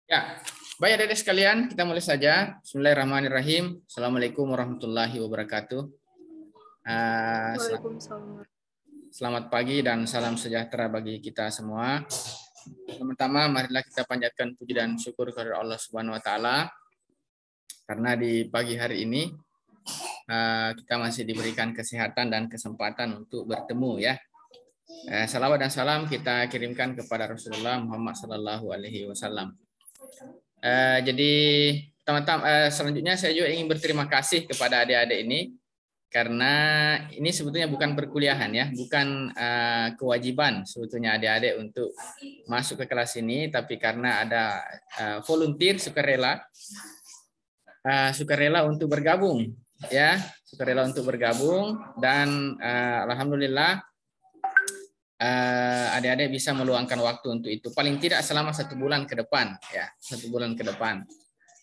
Ya, baik adik-adik sekalian, kita mulai saja. Bismillahirrahmanirrahim. Assalamualaikum warahmatullahi wabarakatuh. Waalaikumsalam. Selamat pagi dan salam sejahtera bagi kita semua. Pertama, marilah kita panjatkan puji dan syukur kepada Allah Subhanahu wa taala karena di pagi hari ini kita masih diberikan kesehatan dan kesempatan untuk bertemu ya. Salawat dan salam kita kirimkan kepada Rasulullah Muhammad sallallahu alaihi wasallam. Jadi teman-teman, selanjutnya saya juga ingin berterima kasih kepada adik-adik ini karena ini sebetulnya bukan perkuliahan ya, bukan kewajiban sebetulnya adik-adik untuk masuk ke kelas ini, tapi karena ada volunteer sukarela untuk bergabung ya, sukarela untuk bergabung dan alhamdulillah adik-adik bisa meluangkan waktu untuk itu paling tidak selama 1 bulan ke depan ya, 1 bulan ke depan.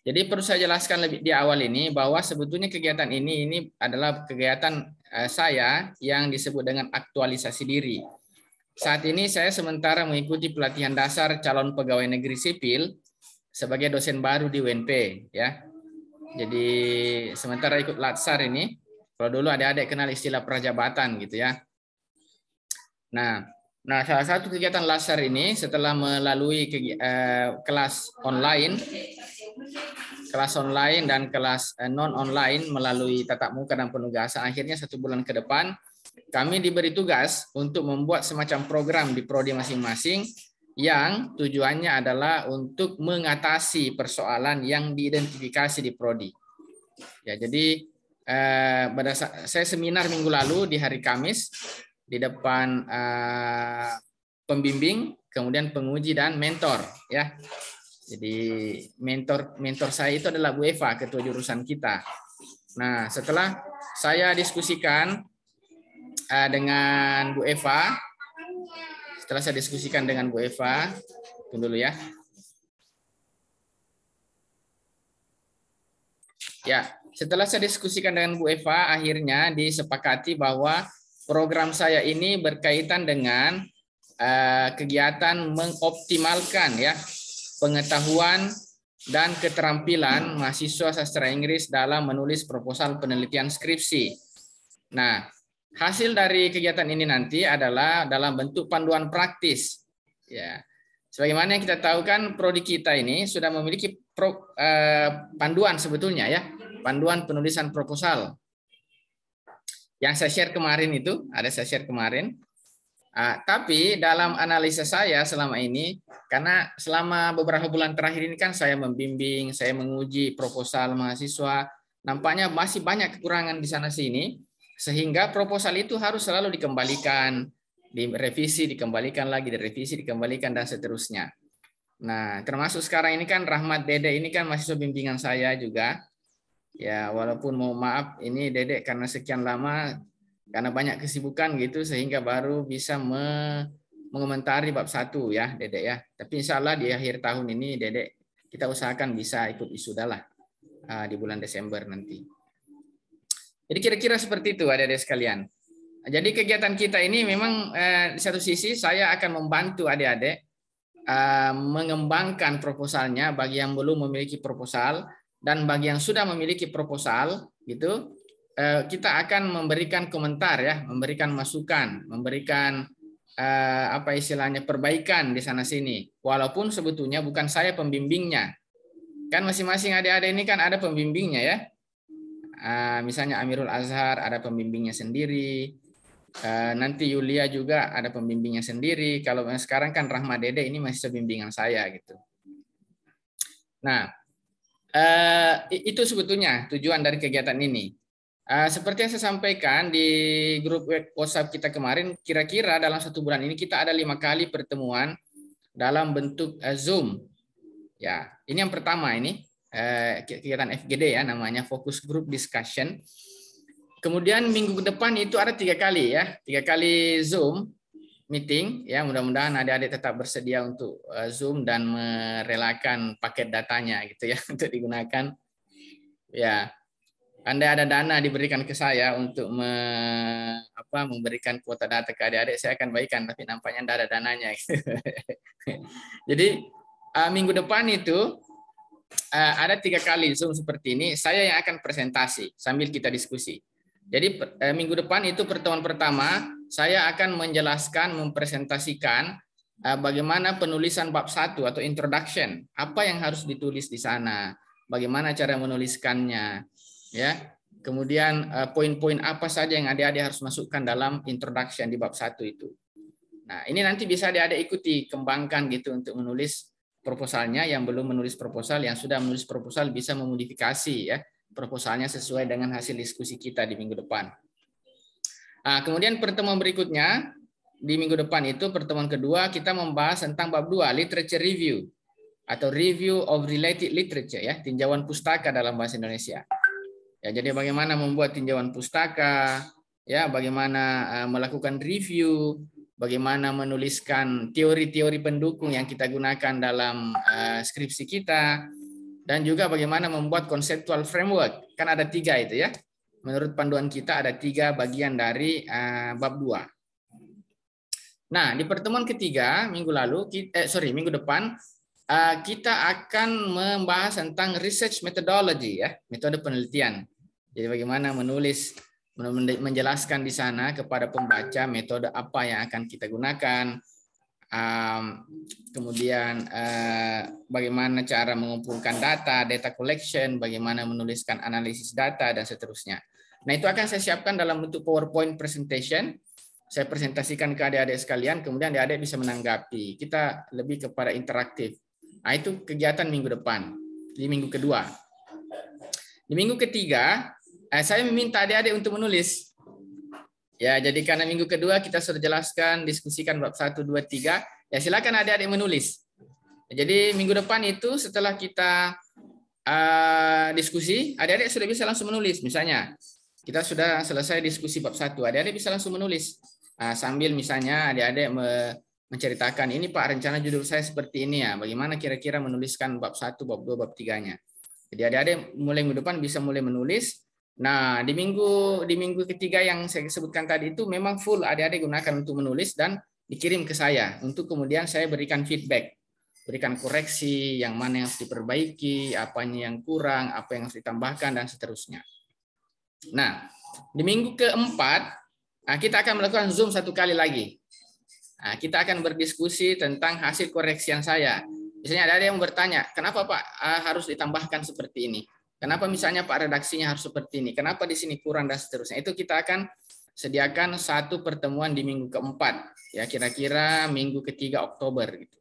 Jadi perlu saya jelaskan lebih di awal ini bahwa sebetulnya kegiatan ini adalah kegiatan saya yang disebut dengan aktualisasi diri. Saat ini saya sementara mengikuti pelatihan dasar calon pegawai negeri sipil sebagai dosen baru di UNP ya. Jadi sementara ikut latsar ini, kalau dulu adik-adik kenal istilah prajabatan gitu ya. Nah, salah satu kegiatan latsar ini setelah melalui kelas online dan kelas non online melalui tatap muka dan penugasan, akhirnya 1 bulan ke depan kami diberi tugas untuk membuat semacam program di prodi masing-masing yang tujuannya adalah untuk mengatasi persoalan yang diidentifikasi di prodi. Ya, jadi saya seminar minggu lalu di hari Kamis di depan pembimbing, kemudian penguji dan mentor ya. Jadi mentor saya itu adalah Bu Eva, ketua jurusan kita. Nah, setelah saya diskusikan dengan Bu Eva, tunggu dulu ya. Ya, setelah saya diskusikan dengan Bu Eva, akhirnya disepakati bahwa program saya ini berkaitan dengan kegiatan mengoptimalkan ya pengetahuan dan keterampilan mahasiswa sastra Inggris dalam menulis proposal penelitian skripsi. Nah, hasil dari kegiatan ini nanti adalah dalam bentuk panduan praktis. Ya, sebagaimana yang kita tahu kan prodi kita ini sudah memiliki panduan sebetulnya ya, panduan penulisan proposal. Yang saya share kemarin itu, tapi dalam analisa saya selama ini, karena selama beberapa bulan terakhir ini kan saya membimbing, saya menguji proposal mahasiswa, nampaknya masih banyak kekurangan di sana sini, sehingga proposal itu harus selalu dikembalikan, direvisi, dikembalikan lagi, direvisi, dikembalikan, dan seterusnya. Nah, termasuk sekarang ini kan Rahmat Dede ini kan mahasiswa bimbingan saya juga. Ya, walaupun mohon maaf ini Dedek karena sekian lama karena banyak kesibukan gitu sehingga baru bisa mengomentari bab 1 ya Dedek ya. Tapi insya Allah di akhir tahun ini Dedek kita usahakan bisa ikut wisuda lah di bulan Desember nanti. Jadi kira-kira seperti itu adik-adik sekalian. Jadi kegiatan kita ini memang di satu sisi saya akan membantu adik-adik mengembangkan proposalnya bagi yang belum memiliki proposal. Dan bagi yang sudah memiliki proposal, gitu, kita akan memberikan komentar ya, memberikan masukan, memberikan apa istilahnya perbaikan di sana sini. Walaupun sebetulnya bukan saya pembimbingnya, kan masing-masing adik-adik ini kan ada pembimbingnya ya. Misalnya Amirul Azhar ada pembimbingnya sendiri. Nanti Yulia juga ada pembimbingnya sendiri. Kalau sekarang kan Rahma Dede ini masih bimbingan saya gitu. Nah. Itu sebetulnya tujuan dari kegiatan ini. Seperti yang saya sampaikan di grup WhatsApp kita kemarin, kira-kira dalam 1 bulan ini kita ada 5 kali pertemuan dalam bentuk Zoom. Ya, ini yang pertama ini kegiatan FGD ya, namanya Focus Group Discussion. Kemudian minggu depan itu ada 3 kali ya, 3 kali Zoom meeting ya, mudah-mudahan adik-adik tetap bersedia untuk Zoom dan merelakan paket datanya gitu ya untuk digunakan. Ya, Anda ada dana diberikan ke saya untuk memberikan kuota data ke adik-adik, saya akan bagikan, tapi nampaknya Anda ada dananya. Jadi minggu depan itu ada 3 kali Zoom seperti ini. Saya yang akan presentasi sambil kita diskusi. Jadi minggu depan itu pertemuan pertama, saya akan menjelaskan, mempresentasikan bagaimana penulisan bab 1 atau introduction. Apa yang harus ditulis di sana, bagaimana cara menuliskannya, ya. Kemudian poin-poin apa saja yang adik-adik harus masukkan dalam introduction di bab 1 itu. Nah, ini nanti bisa adik-adik ikuti, kembangkan gitu untuk menulis proposalnya. Yang belum menulis proposal, yang sudah menulis proposal bisa memodifikasi ya proposalnya sesuai dengan hasil diskusi kita di minggu depan. Nah, kemudian pertemuan berikutnya di minggu depan itu pertemuan kedua kita membahas tentang bab 2 literature review atau review of related literature ya, tinjauan pustaka dalam bahasa Indonesia. Ya, jadi bagaimana membuat tinjauan pustaka, ya, bagaimana melakukan review, bagaimana menuliskan teori-teori pendukung yang kita gunakan dalam skripsi kita, dan juga bagaimana membuat conceptual framework. Kan ada 3 itu ya. Menurut panduan kita ada 3 bagian dari bab 2. Nah, di pertemuan ketiga minggu depan kita akan membahas tentang research methodology ya, metode penelitian. Jadi bagaimana menjelaskan di sana kepada pembaca metode apa yang akan kita gunakan, kemudian bagaimana cara mengumpulkan data collection, bagaimana menuliskan analisis data, dan seterusnya. Nah, itu akan saya siapkan dalam bentuk PowerPoint presentation. Saya presentasikan ke adik-adik sekalian, kemudian adik-adik bisa menanggapi. Kita lebih kepada interaktif. Nah, itu kegiatan minggu depan, di minggu kedua. Di minggu ketiga, saya meminta adik-adik untuk menulis. Ya, jadi karena minggu kedua kita sudah jelaskan, diskusikan bab 1, 2, 3. Ya, silakan adik-adik menulis. Jadi minggu depan itu setelah kita diskusi, adik-adik sudah bisa langsung menulis. Misalnya, kita sudah selesai diskusi bab 1, adik-adik bisa langsung menulis. Sambil misalnya adik-adik menceritakan, ini Pak rencana judul saya seperti ini ya, bagaimana kira-kira menuliskan bab 1, bab 2, bab 3-nya. Jadi adik-adik mulai minggu depan bisa mulai menulis. Nah, di minggu ketiga yang saya sebutkan tadi itu memang full adik-adik gunakan untuk menulis dan dikirim ke saya untuk kemudian saya berikan feedback, berikan koreksi, yang mana yang harus diperbaiki, apanya yang kurang, apa yang harus ditambahkan, dan seterusnya. Nah, di minggu keempat kita akan melakukan Zoom 1 kali lagi. Nah, kita akan berdiskusi tentang hasil koreksian saya. Misalnya ada yang bertanya, kenapa Pak harus ditambahkan seperti ini? Kenapa misalnya Pak redaksinya harus seperti ini? Kenapa di sini kurang, dan seterusnya. Itu kita akan sediakan 1 pertemuan di minggu keempat. Ya, kira-kira minggu ke-3 Oktober gitu.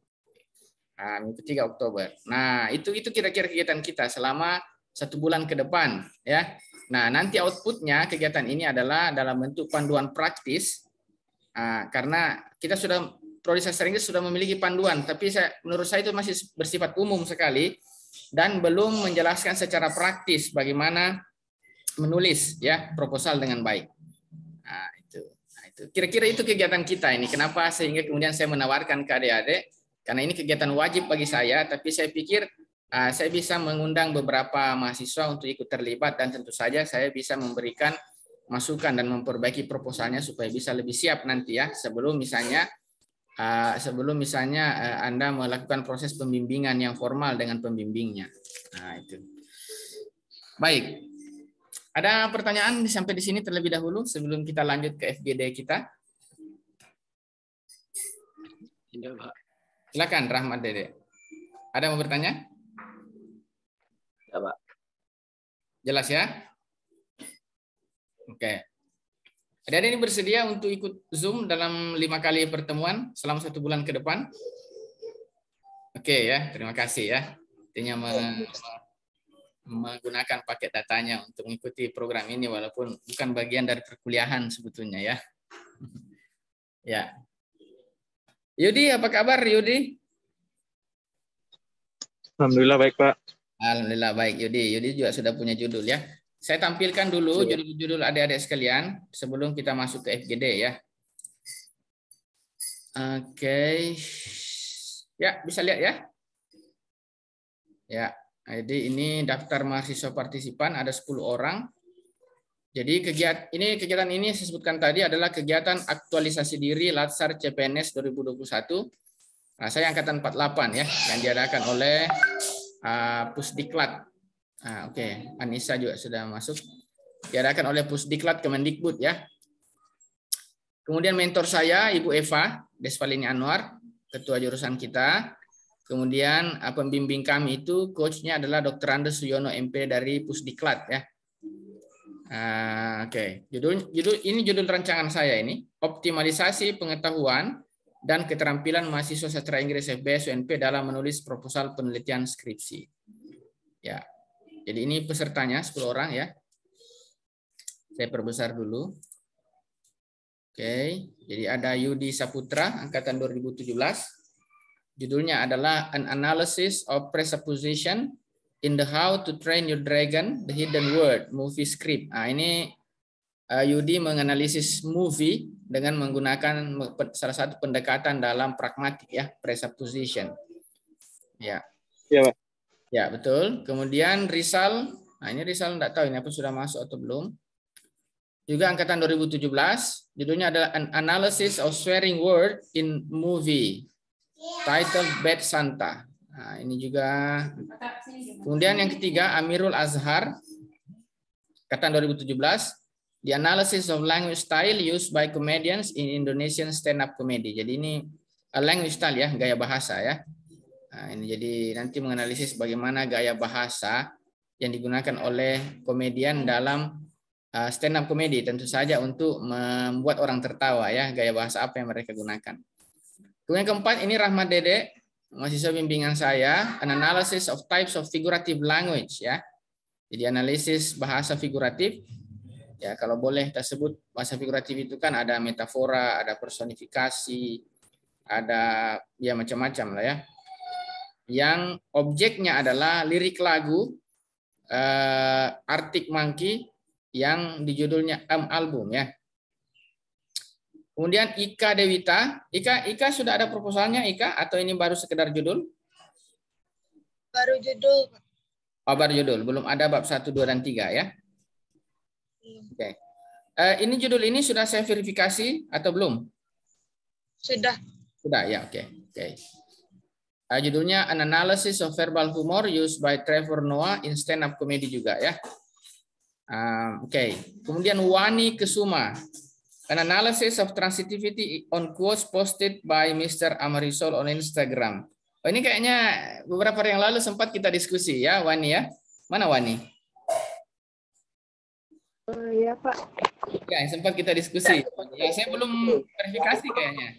Nah, minggu ke-3 Oktober. Nah, itu kira-kira kegiatan kita selama 1 bulan ke depan, ya. Nah, nanti outputnya kegiatan ini adalah dalam bentuk panduan praktis. Karena kita sudah Prodi Sastra Inggris sudah memiliki panduan, tapi menurut saya itu masih bersifat umum sekali dan belum menjelaskan secara praktis bagaimana menulis ya proposal dengan baik. Nah, itu kira-kira itu kegiatan kita ini. Kenapa sehingga kemudian saya menawarkan ke adik-adik? Karena ini kegiatan wajib bagi saya, tapi saya pikir saya bisa mengundang beberapa mahasiswa untuk ikut terlibat, dan tentu saja saya bisa memberikan masukan dan memperbaiki proposalnya supaya bisa lebih siap nanti ya sebelum misalnya Anda melakukan proses pembimbingan yang formal dengan pembimbingnya. Nah, itu. Baik. Ada pertanyaan sampai di sini terlebih dahulu sebelum kita lanjut ke FGD kita? Tidak, Pak. Silakan Rahmat Dede. Ada mau bertanya? Ya, Pak. Jelas ya? Oke. Adik-adik ini bersedia untuk ikut Zoom dalam 5 kali pertemuan selama 1 bulan ke depan? Oke ya, terima kasih ya. Artinya menggunakan paket datanya untuk mengikuti program ini walaupun bukan bagian dari perkuliahan sebetulnya ya. Ya. Yudi, apa kabar Yudi? Alhamdulillah baik, Pak. Alhamdulillah baik Yudi. Yudi juga sudah punya judul ya. Saya tampilkan dulu judul-judul adik-adik sekalian sebelum kita masuk ke FGD ya. Oke. Ya, bisa lihat ya. Ya, jadi ini daftar mahasiswa partisipan ada 10 orang. Jadi kegiatan ini saya sebutkan tadi adalah kegiatan aktualisasi diri Latsar CPNS 2021. Nah, saya angkatan 48 ya, yang diadakan oleh Pusdiklat. Oke, Anissa juga sudah masuk. Diadakan oleh Pusdiklat Kemendikbud ya. Kemudian mentor saya Ibu Eva Desvalini Anwar, ketua jurusan kita. Kemudian pembimbing kami itu coachnya adalah Dr. Andes Suyono MP dari Pusdiklat ya. Oke, judul rancangan saya ini, optimalisasi pengetahuan dan keterampilan mahasiswa sastra Inggris FBS UNP dalam menulis proposal penelitian skripsi. Ya. Jadi ini pesertanya 10 orang ya. Saya perbesar dulu. Oke, jadi ada Yudi Saputra, angkatan 2017. Judulnya adalah An Analysis of Presupposition in the How to Train Your Dragon, the Hidden Word, Movie Script. Nah, ini Yudi menganalisis movie dengan menggunakan salah satu pendekatan dalam pragmatik ya, presupposition. Ya. Ya, Pak. Ya, betul. Kemudian Rizal, nah ini Rizal enggak tahu ini apa sudah masuk atau belum. Juga angkatan 2017, judulnya adalah An Analysis of Swearing Word in Movie, titled Bad Santa. Nah, ini juga. Kemudian yang ketiga, Amirul Azhar, angkatan 2017, The Analysis of Language Style Used by Comedians in Indonesian Stand-up Comedy. Jadi ini language style ya, gaya bahasa ya. Nah, ini jadi nanti menganalisis bagaimana gaya bahasa yang digunakan oleh komedian dalam stand up comedy, tentu saja untuk membuat orang tertawa ya, gaya bahasa apa yang mereka gunakan. Kemudian keempat, ini Rahmat Dede, mahasiswa bimbingan saya, An Analysis of Types of Figurative Language ya. Jadi analisis bahasa figuratif. Ya, kalau boleh kita sebut bahasa figuratif itu kan ada metafora, ada personifikasi, ada ya macam-macam lah ya. Yang objeknya adalah lirik lagu Arctic Monkey yang di judulnya album ya. Kemudian Ika Dewita, Ika sudah ada proposalnya Ika atau ini baru sekedar judul? Baru judul. Oh, baru judul, belum ada bab 1, 2 dan 3 ya. Oke. Ini judul ini sudah saya verifikasi atau belum? Sudah. Sudah ya, oke. Judulnya An Analysis of Verbal Humor Used by Trevor Noah in Stand-up Comedy juga ya. Kemudian Wani Kesuma, An Analysis of Transitivity on Quotes posted by Mr. Amarisol on Instagram. Oh, ini kayaknya beberapa hari yang lalu sempat kita diskusi ya, Wani ya. Mana Wani? Ya Pak. Ya, sempat kita diskusi. Ya, saya belum verifikasi kayaknya.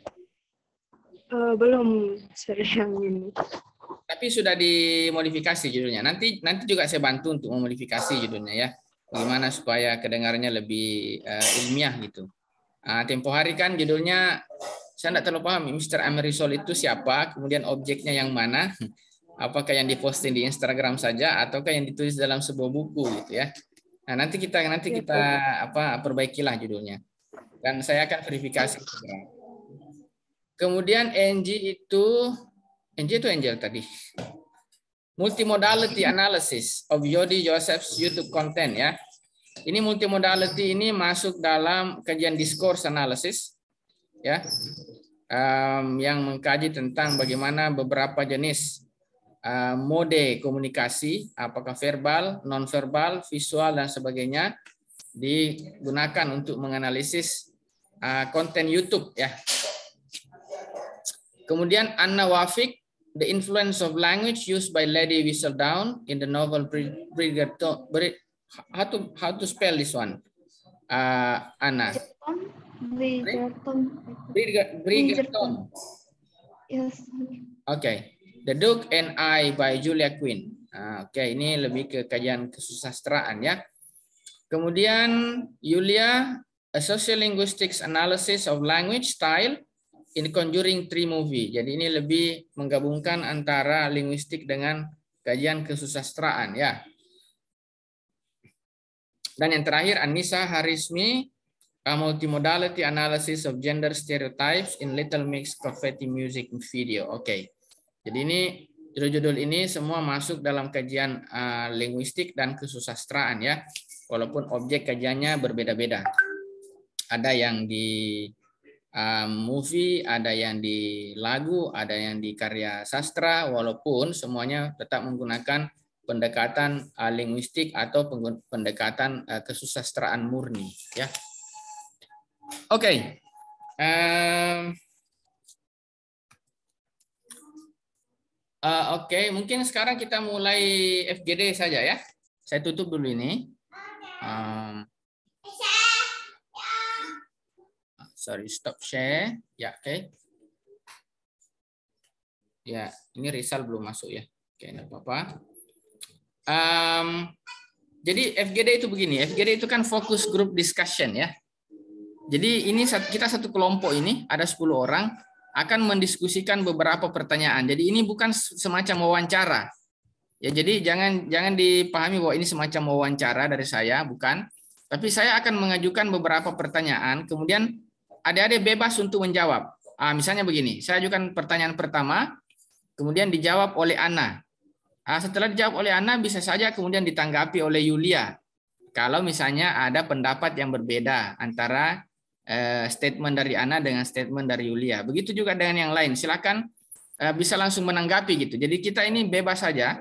Belum sering ini. Tapi sudah dimodifikasi judulnya. Nanti juga saya bantu untuk memodifikasi judulnya ya. Bagaimana supaya kedengarannya lebih ilmiah gitu. Tempo hari kan judulnya saya tidak terlalu paham Mr. Amerisol itu siapa, kemudian objeknya yang mana, apakah yang diposting di Instagram saja ataukah yang ditulis dalam sebuah buku gitu ya. Nah, nanti kita perbaikilah judulnya. Dan saya akan verifikasi segera. Kemudian Angel Angel tadi. Multimodality analysis of Yodi Joseph's YouTube content ya. Ini multimodality ini masuk dalam kajian discourse analysis ya. Yang mengkaji tentang bagaimana beberapa jenis mode komunikasi, apakah verbal, nonverbal, visual dan sebagainya digunakan untuk menganalisis konten YouTube ya. Kemudian Anna Wafik, The Influence of Language Used by Lady Whistledown in the novel Bridgerton. How to spell this one, Anna? Bridgerton. Yes. Okay. The Duke and I by Julia Quinn. Ini lebih ke kajian kesusastraan ya. Kemudian Yulia, A Sociolinguistics Analysis of Language Style in Conjuring 3 Movie. Jadi ini lebih menggabungkan antara linguistik dengan kajian kesusastraan ya. Dan yang terakhir Anissa Harismi, A Multimodality Analysis of Gender Stereotypes in Little Mix Confetti Music Video. Jadi ini judul-judul ini semua masuk dalam kajian linguistik dan kesusastraan ya. Walaupun objek kajiannya berbeda-beda. Ada yang di movie, ada yang di lagu, ada yang di karya sastra, walaupun semuanya tetap menggunakan pendekatan linguistik atau pendekatan kesusastraan murni. Ya, oke. Oke, mungkin sekarang kita mulai FGD saja ya. Saya tutup dulu ini. Sorry, stop share. Ya, oke. Ya, ini Rizal belum masuk ya. Oke, enggak apa-apa. Jadi FGD itu begini. FGD itu kan fokus group discussion ya. Jadi ini kita satu kelompok ini ada 10 orang akan mendiskusikan beberapa pertanyaan. Jadi ini bukan semacam wawancara. Ya, jadi jangan dipahami bahwa ini semacam wawancara dari saya, bukan. Tapi saya akan mengajukan beberapa pertanyaan, kemudian adik-adik bebas untuk menjawab. Misalnya begini, saya ajukan pertanyaan pertama, kemudian dijawab oleh Ana. Setelah dijawab oleh Ana, bisa saja kemudian ditanggapi oleh Yulia. Kalau misalnya ada pendapat yang berbeda antara statement dari Ana dengan statement dari Yulia. Begitu juga dengan yang lain. Silakan bisa langsung menanggapi gitu. Jadi kita ini bebas saja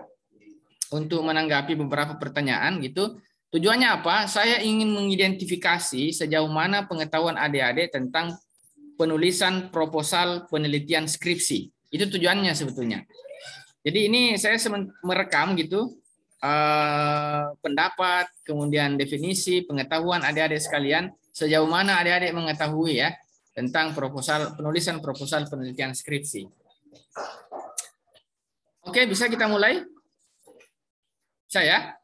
untuk menanggapi beberapa pertanyaan gitu. Tujuannya apa? Saya ingin mengidentifikasi sejauh mana pengetahuan adik-adik tentang penulisan proposal penelitian skripsi. Itu tujuannya sebetulnya. Jadi ini saya merekam gitu pendapat, kemudian definisi, pengetahuan adik-adik sekalian, sejauh mana adik-adik mengetahui ya tentang penulisan proposal penelitian skripsi. Oke, bisa kita mulai? Saya?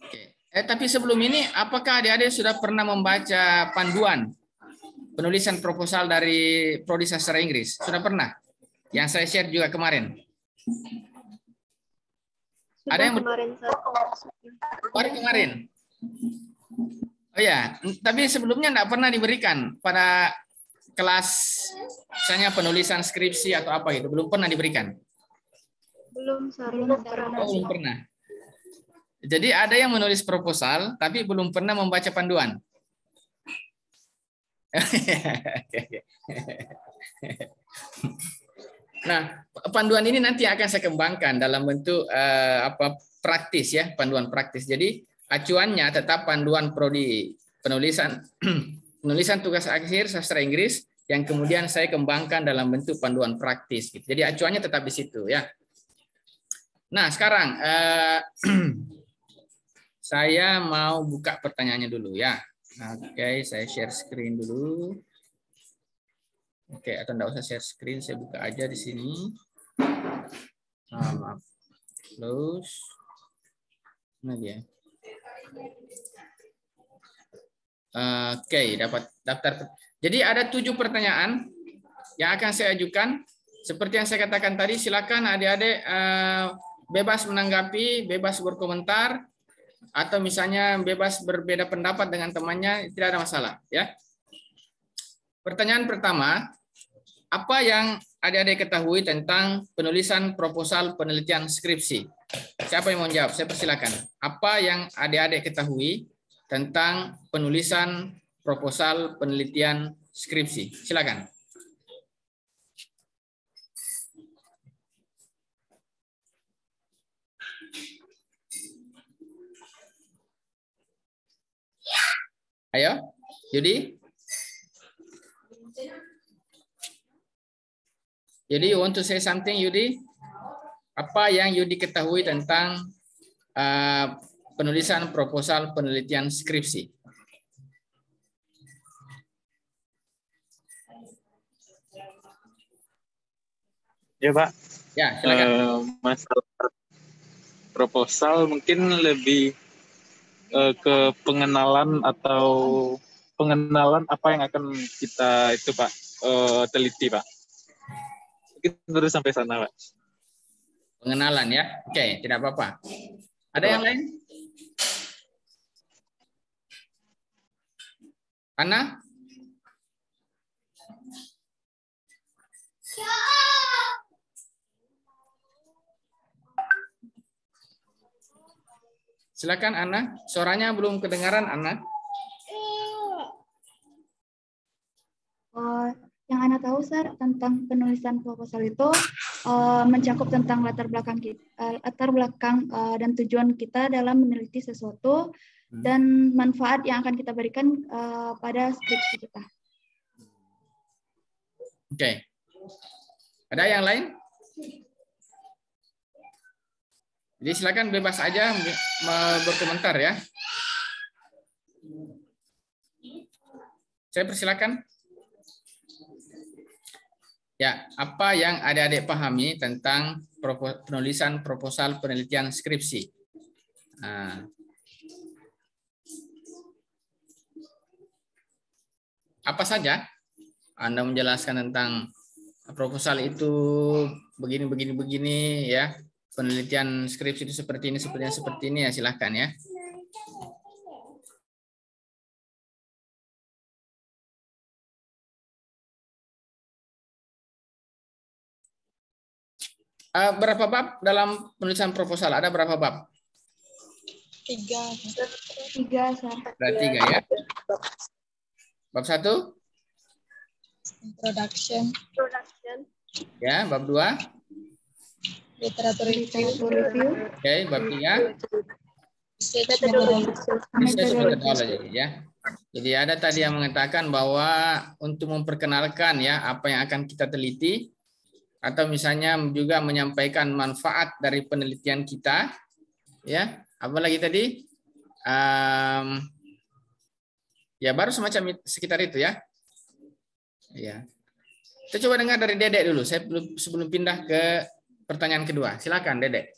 Oke. Tapi sebelum ini, apakah adik-adik sudah pernah membaca panduan penulisan proposal dari Prodi Sastra Inggris? Sudah pernah? Yang saya share juga kemarin. Ada yang kemarin? Oh ya, tapi sebelumnya enggak pernah diberikan pada kelas misalnya penulisan skripsi atau apa gitu, belum pernah diberikan. Belum pernah. Jadi ada yang menulis proposal tapi belum pernah membaca panduan. Nah, panduan ini nanti akan saya kembangkan dalam bentuk praktis ya, panduan praktis. Jadi acuannya tetap panduan prodi penulisan tugas akhir sastra Inggris yang kemudian saya kembangkan dalam bentuk panduan praktis. Gitu. Jadi acuannya tetap di situ ya. Nah, sekarang saya mau buka pertanyaannya dulu ya. Oke, saya share screen dulu. Oke, atau enggak usah share screen, saya buka aja di sini. Maaf. Close. Nah dia. Oke, dapat daftar. Jadi ada 7 pertanyaan yang akan saya ajukan. Seperti yang saya katakan tadi, silakan adik-adik bebas menanggapi, bebas berkomentar, atau misalnya bebas berbeda pendapat dengan temannya, tidak ada masalah. Ya. Pertanyaan pertama, apa yang adik-adik ketahui tentang penulisan proposal penelitian skripsi? Siapa yang mau jawab? Saya persilakan. Apa yang adik-adik ketahui tentang penulisan proposal penelitian skripsi? Silakan. Ayo, Yudi. Yudi, you want to say something, Yudi? Apa yang Yudi ketahui tentang penulisan proposal penelitian skripsi? Ya, Pak. Ya, silakan. Masalah proposal mungkin lebih ke pengenalan apa yang akan kita itu, Pak, teliti, Pak. Mungkin terus sampai sana, Pak. Pengenalan ya. Oke, tidak apa-apa. Ada yang lain? Ana? Silakan Ana. Suaranya belum kedengaran, Ana. tahu, Sir, tentang penulisan proposal itu mencakup tentang latar belakang dan tujuan kita dalam meneliti sesuatu dan manfaat yang akan kita berikan pada skripsi kita. Oke. Ada yang lain? Jadi silakan bebas aja berkomentar ya. Saya persilakan. Ya, apa yang adik-adik pahami tentang penulisan proposal penelitian skripsi? Nah. Apa saja? Anda menjelaskan tentang proposal itu begini ya. Penelitian skripsi itu seperti ini ya, silahkan ya. Berapa bab dalam penulisan proposal? Ada berapa bab? 3, Sir. Ada 3 ya. Bab 1? Introduction. Ya, bab 2? Literatur review. Oke, bab 3? Methodology ya. Jadi ada tadi yang mengatakan bahwa untuk memperkenalkan ya apa yang akan kita teliti, atau misalnya juga menyampaikan manfaat dari penelitian kita, ya. Apalagi tadi, ya baru semacam sekitar itu ya. Ya. Kita coba dengar dari Dedek dulu. Saya sebelum pindah ke pertanyaan kedua. Silakan Dedek.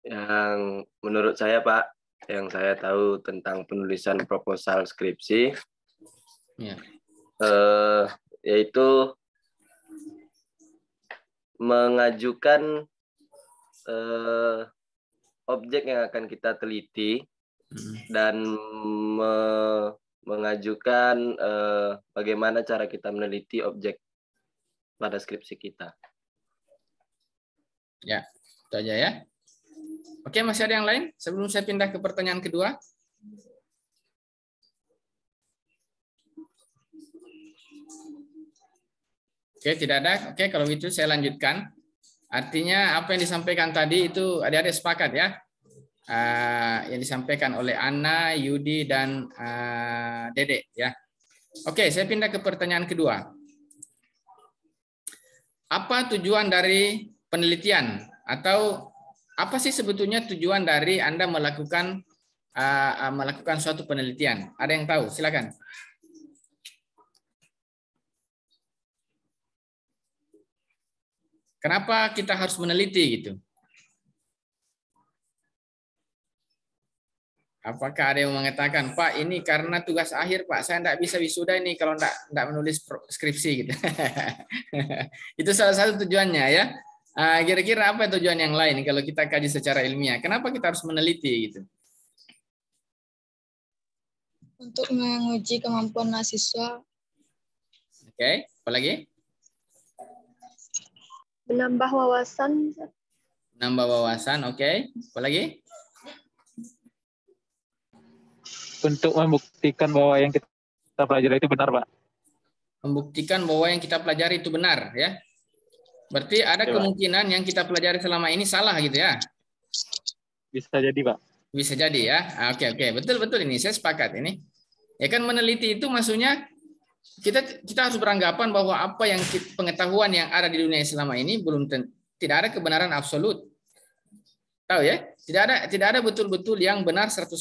Yang menurut saya, Pak, yang saya tahu tentang penulisan proposal skripsi, Ya. Yaitu mengajukan objek yang akan kita teliti dan mengajukan bagaimana cara kita meneliti objek pada skripsi kita. Ya, itu aja ya. Oke, masih ada yang lain sebelum saya pindah ke pertanyaan kedua? Oke, tidak ada. Oke, kalau gitu saya lanjutkan. Artinya apa yang disampaikan tadi itu adik-adik sepakat ya. Yang disampaikan oleh Anna, Yudi, dan Dedek ya. Oke, saya pindah ke pertanyaan kedua. Apa tujuan dari penelitian, atau apa sih sebetulnya tujuan dari Anda melakukan suatu penelitian? Ada yang tahu? Silakan. Kenapa kita harus meneliti gitu? Apakah ada yang mengatakan, Pak, ini karena tugas akhir, Pak, saya tidak bisa wisuda ini kalau tidak menulis skripsi gitu. Itu salah satu tujuannya ya. Kira-kira apa tujuan yang lain kalau kita kaji secara ilmiah? Kenapa kita harus meneliti gitu? Untuk menguji kemampuan mahasiswa. Oke, apa lagi? Menambah wawasan. Menambah wawasan, oke. Apa lagi? Untuk membuktikan bahwa yang kita pelajari itu benar, Pak. Membuktikan bahwa yang kita pelajari itu benar ya. Berarti ada kemungkinan yang kita pelajari selama ini salah gitu ya. Bisa jadi, Pak. Bisa jadi ya. Oke, betul ini saya sepakat ini. Ya kan, meneliti itu maksudnya kita harus beranggapan bahwa apa yang pengetahuan yang ada di dunia selama ini tidak ada kebenaran absolut. Tahu ya? Tidak ada betul-betul yang benar 100%.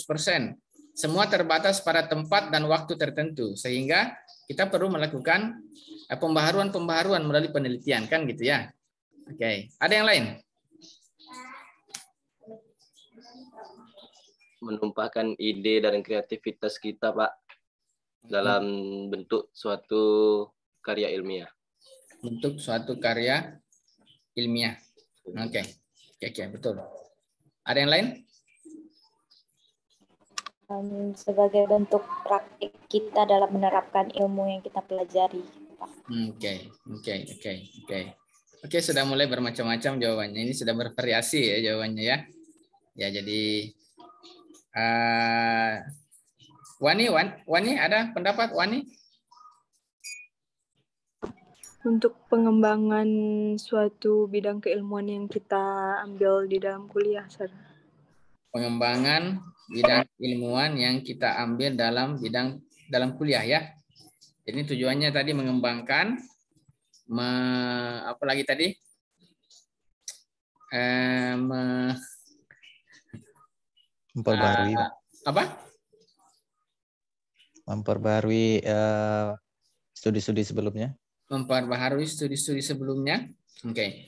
Semua terbatas pada tempat dan waktu tertentu, sehingga kita perlu melakukan pembaharuan melalui penelitian kan gitu ya. Oke, ada yang lain? Menumpahkan ide dan kreativitas kita, Pak, dalam bentuk suatu karya ilmiah. Bentuk suatu karya ilmiah. Oke, betul. Ada yang lain? Sebagai bentuk praktik kita dalam menerapkan ilmu yang kita pelajari. Oke, sudah mulai bermacam-macam jawabannya. Ini sudah bervariasi ya jawabannya ya. Ya, jadi Wani ada pendapat Wani? Untuk pengembangan suatu bidang keilmuan yang kita ambil di dalam kuliah, Sir. Pengembangan bidang ilmuwan yang kita ambil dalam kuliah ya. Jadi tujuannya tadi mengembangkan, apa lagi tadi? Memperbarui, apa? Memperbarui studi-studi sebelumnya. Memperbaharui studi-studi sebelumnya. Oke.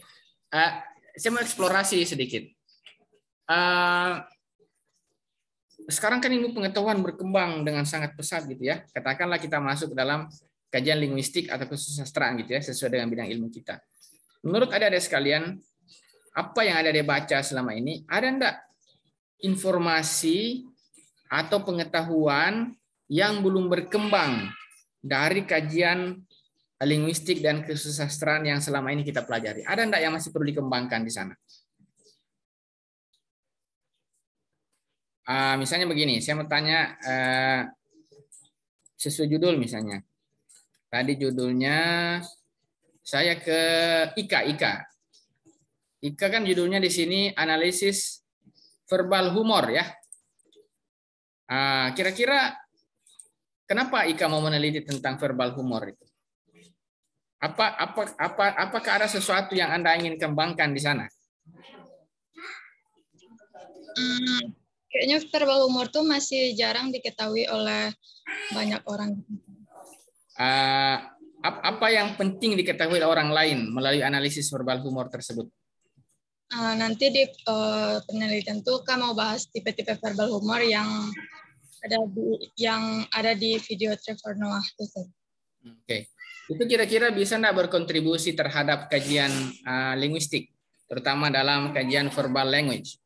Saya mau eksplorasi sedikit. Sekarang kan ilmu pengetahuan berkembang dengan sangat pesat gitu ya. Katakanlah kita masuk dalam kajian linguistik atau kesusastraan gitu ya, sesuai dengan bidang ilmu kita. Menurut adik-adik sekalian, apa yang ada dibaca selama ini, ada enggak informasi atau pengetahuan yang belum berkembang dari kajian linguistik dan kesusastraan yang selama ini kita pelajari? Ada enggak yang masih perlu dikembangkan di sana? Misalnya begini, saya mau tanya sesuai judul misalnya. Tadi judulnya saya ke Ika kan judulnya di sini analisis verbal humor ya. Kira-kira kenapa Ika mau meneliti tentang verbal humor itu? Apakah ada sesuatu yang Anda ingin kembangkan di sana? Kayaknya verbal humor tuh masih jarang diketahui oleh banyak orang. Apa yang penting diketahui oleh orang lain melalui analisis verbal humor tersebut? Nanti di penelitian tuh kan mau bahas tipe-tipe verbal humor yang ada di video Trevor Noah. Oke. Itu kira-kira bisa enggak berkontribusi terhadap kajian linguistik, terutama dalam kajian verbal language?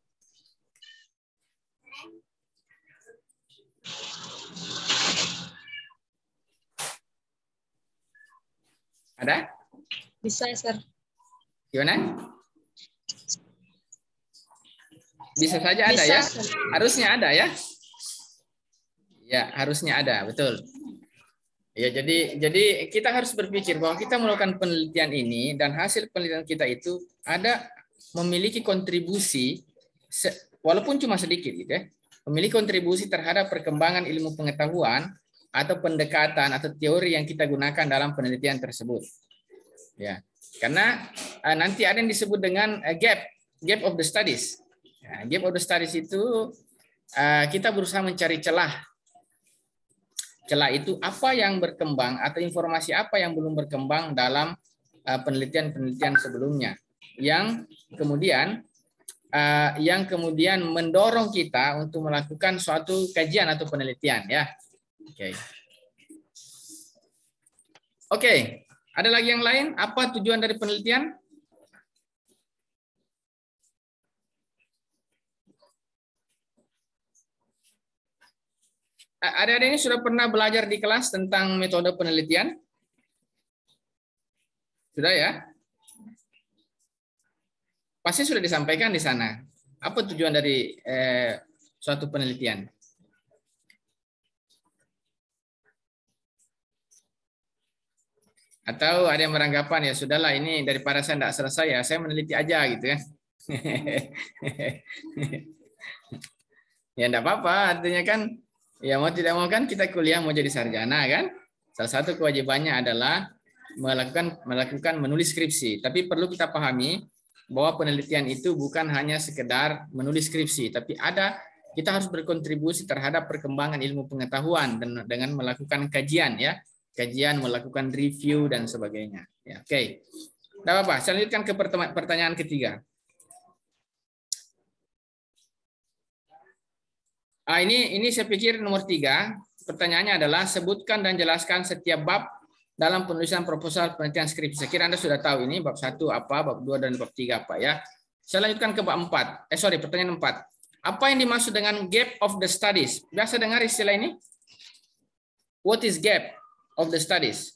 Ada? Bisa, Sir. Gimana? Bisa saja ada Bisa, ya? Sir. Harusnya ada ya? Ya, harusnya ada, betul. Ya, jadi kita harus berpikir bahwa kita melakukan penelitian ini dan hasil penelitian kita itu memiliki kontribusi walaupun cuma sedikit gitu ya. Memiliki kontribusi terhadap perkembangan ilmu pengetahuan atau pendekatan atau teori yang kita gunakan dalam penelitian tersebut. Ya. Karena nanti ada yang disebut dengan gap of the studies. Ya, gap of the studies itu kita berusaha mencari celah itu apa yang berkembang atau informasi apa yang belum berkembang dalam penelitian-penelitian sebelumnya yang kemudian mendorong kita untuk melakukan suatu kajian atau penelitian ya. Oke. Ada lagi yang lain? Apa tujuan dari penelitian? Adik-adik ini sudah pernah belajar di kelas tentang metode penelitian? Sudah ya? Pasti sudah disampaikan di sana. Apa tujuan dari suatu penelitian? Atau ada yang beranggapan ya sudahlah ini daripada saya tidak selesai ya saya meneliti aja gitu ya. Ya enggak apa-apa, artinya kan ya mau tidak mau kan kita kuliah mau jadi sarjana kan. Salah satu kewajibannya adalah melakukan menulis skripsi. Tapi perlu kita pahami bahwa penelitian itu bukan hanya sekedar menulis skripsi, tapi kita harus berkontribusi terhadap perkembangan ilmu pengetahuan dengan melakukan kajian ya. Kajian, melakukan review dan sebagainya. Ya, oke. Tidak apa-apa. Saya lanjutkan ke pertanyaan ketiga. Ini saya pikir nomor 3. Pertanyaannya adalah sebutkan dan jelaskan setiap bab dalam penulisan proposal penelitian skripsi. Saya kira Anda sudah tahu ini bab 1 apa, bab 2 dan bab 3 apa ya. Saya lanjutkan ke bab 4. Pertanyaan 4. Apa yang dimaksud dengan gap of the studies? Biasa dengar istilah ini? What is gap of the studies?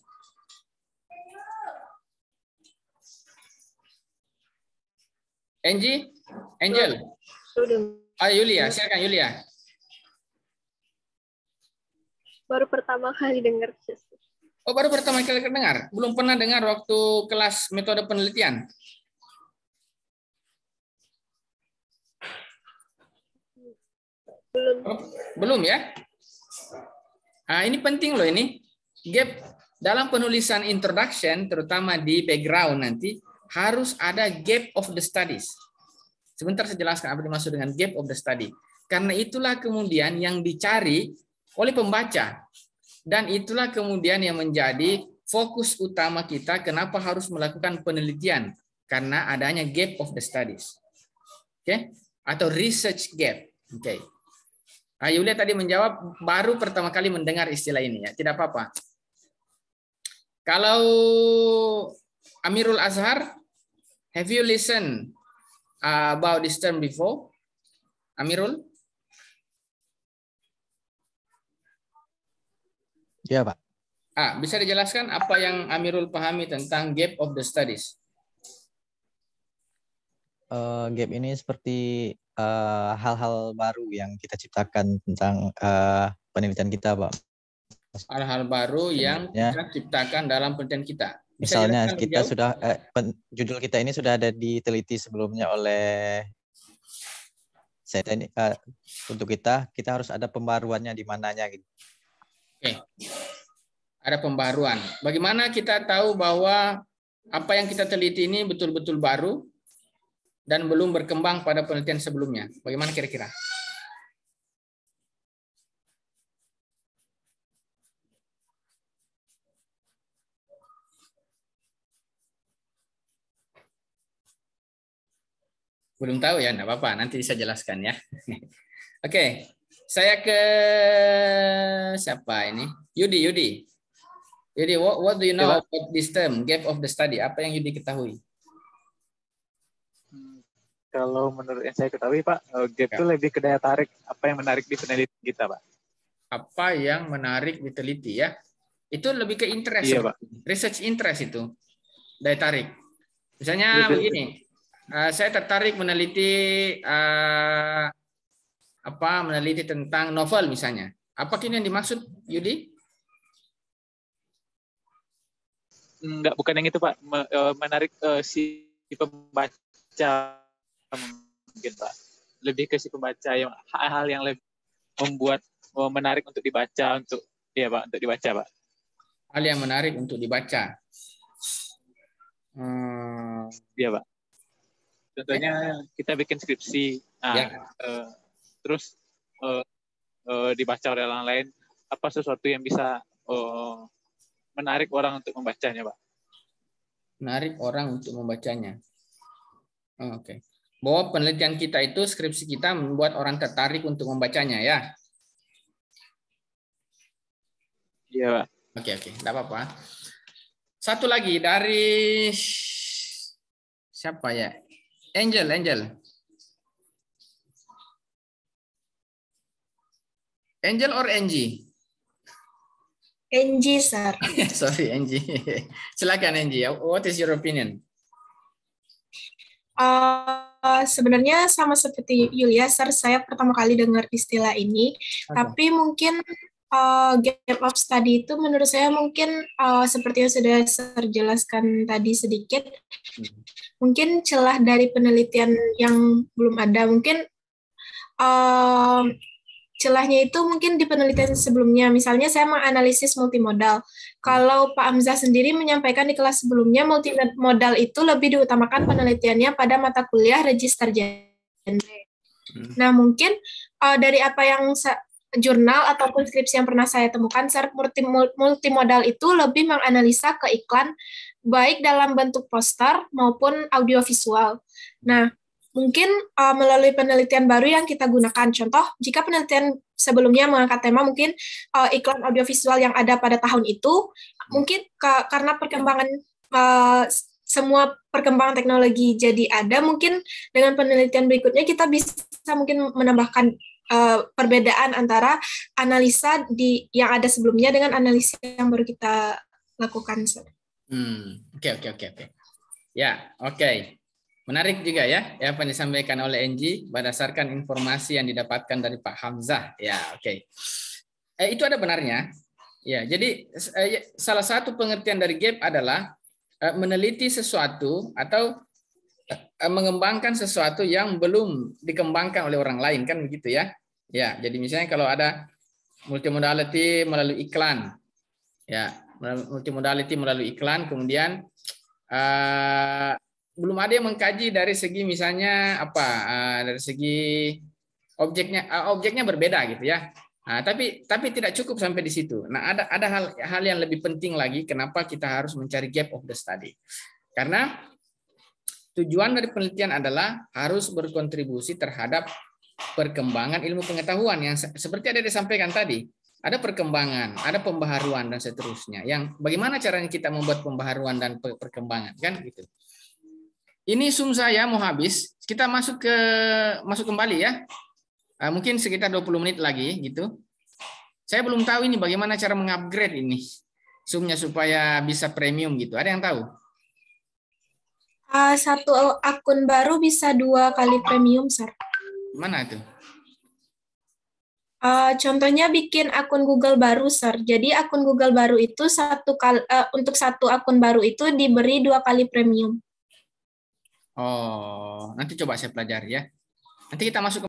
Angel. Yulia, silakan Yulia. Baru pertama kali dengar. Oh, baru pertama kali dengar? Belum pernah dengar waktu kelas metode penelitian? Belum. Belum ya? Nah, ini penting loh ini. Gap dalam penulisan introduction, terutama di background nanti, harus ada gap of the studies. Sebentar saya jelaskan apa dimaksud dengan gap of the study. Karena itulah kemudian yang dicari oleh pembaca. Dan itulah kemudian yang menjadi fokus utama kita kenapa harus melakukan penelitian. Karena adanya gap of the studies. Oke? Atau research gap. Oke. Nah, Yulia tadi menjawab baru pertama kali mendengar istilah ini ya. Tidak apa-apa. Kalau Amirul Azhar, have you listened about this term before? Amirul? Ya, Pak. Bisa dijelaskan apa yang Amirul pahami tentang gap of the studies? Gap ini seperti hal-hal baru yang kita ciptakan tentang penelitian kita, Pak. Hal-hal baru yang kita ciptakan dalam penelitian kita. Bisa misalnya jelaskan kita jauh? sudah judul kita ini sudah ada diteliti sebelumnya oleh saya ini untuk kita harus ada pembaruannya di mananya gitu. Oke. Ada pembaruan. Bagaimana kita tahu bahwa apa yang kita teliti ini betul-betul baru dan belum berkembang pada penelitian sebelumnya? Bagaimana kira-kira? Belum tahu ya, enggak apa-apa, nanti saya jelaskan ya. Oke, saya ke siapa ini? Yudi, what do you know about this term, gap of the study? Apa yang Yudi ketahui? Kalau menurut yang saya ketahui, Pak, gap itu lebih ke daya tarik. Apa yang menarik di penelitian kita, Pak? Apa yang menarik diteliti ya? Itu lebih ke interest. Iya, Pak. Research interest itu, daya tarik. Misalnya begini. Saya tertarik meneliti meneliti tentang novel misalnya. Apa ini yang dimaksud, Yudi? Enggak, bukan yang itu, Pak. Menarik si pembaca mungkin, Pak. Lebih ke si pembaca yang hal-hal yang lebih membuat menarik untuk dibaca untuk dibaca, Pak. Hal yang menarik untuk dibaca. Iya, Pak. Contohnya kita bikin skripsi, terus dibaca oleh orang lain, apa sesuatu yang bisa menarik orang untuk membacanya, Pak? Menarik orang untuk membacanya. Oke. Bahwa penelitian kita itu, skripsi kita membuat orang tertarik untuk membacanya, ya? Iya, Pak. Oke, tidak apa-apa. Satu lagi dari siapa ya? Angel. Angel or Angie? Angie, sir. Sorry, Angie. Silakan, Angie. What is your opinion? Sebenarnya sama seperti Yulia, sir, saya pertama kali dengar istilah ini. Tapi mungkin gap of study itu menurut saya mungkin seperti yang sudah saya jelaskan tadi sedikit, mungkin celah dari penelitian yang belum ada. Mungkin celahnya itu mungkin di penelitian sebelumnya. Misalnya saya menganalisis multimodal. Kalau Pak Hamzah sendiri menyampaikan di kelas sebelumnya, multimodal itu lebih diutamakan penelitiannya pada mata kuliah register genre. Nah, mungkin dari apa yang jurnal ataupun skripsi yang pernah saya temukan, multimodal itu lebih menganalisa ke iklan, baik dalam bentuk poster maupun audiovisual. Nah, mungkin melalui penelitian baru yang kita gunakan, contoh, jika penelitian sebelumnya mengangkat tema mungkin iklan audiovisual yang ada pada tahun itu, mungkin karena perkembangan semua perkembangan teknologi jadi ada, mungkin dengan penelitian berikutnya kita bisa mungkin menambahkan perbedaan antara analisa yang ada sebelumnya dengan analisa yang baru kita lakukan. Oke. Ya, oke. Menarik juga ya apa yang disampaikan oleh Angie berdasarkan informasi yang didapatkan dari Pak Hamzah. Ya, oke. Itu ada benarnya. Ya, jadi salah satu pengertian dari gap adalah meneliti sesuatu atau mengembangkan sesuatu yang belum dikembangkan oleh orang lain, kan begitu ya. Ya, jadi misalnya kalau ada multimodality melalui iklan, ya, multimodality melalui iklan, kemudian belum ada yang mengkaji dari segi misalnya apa, dari segi objeknya berbeda gitu ya. Nah, tapi tidak cukup sampai di situ. Nah, ada hal yang lebih penting lagi kenapa kita harus mencari gap of the study. Karena tujuan dari penelitian adalah harus berkontribusi terhadap perkembangan ilmu pengetahuan yang seperti ada disampaikan tadi. Ada perkembangan, ada pembaharuan dan seterusnya. Yang bagaimana caranya kita membuat pembaharuan dan perkembangan, kan gitu. Ini Zoom saya mau habis. Kita masuk kembali ya. Mungkin sekitar 20 menit lagi gitu. Saya belum tahu ini bagaimana cara mengupgrade ini Zoom-nya supaya bisa premium gitu. Ada yang tahu? Satu akun baru bisa 2 kali premium, Sir. Mana itu? Contohnya bikin akun Google baru, Sir. Jadi akun Google baru itu untuk satu akun baru itu diberi 2 kali premium. Oh, nanti coba saya pelajari ya. Nanti kita masuk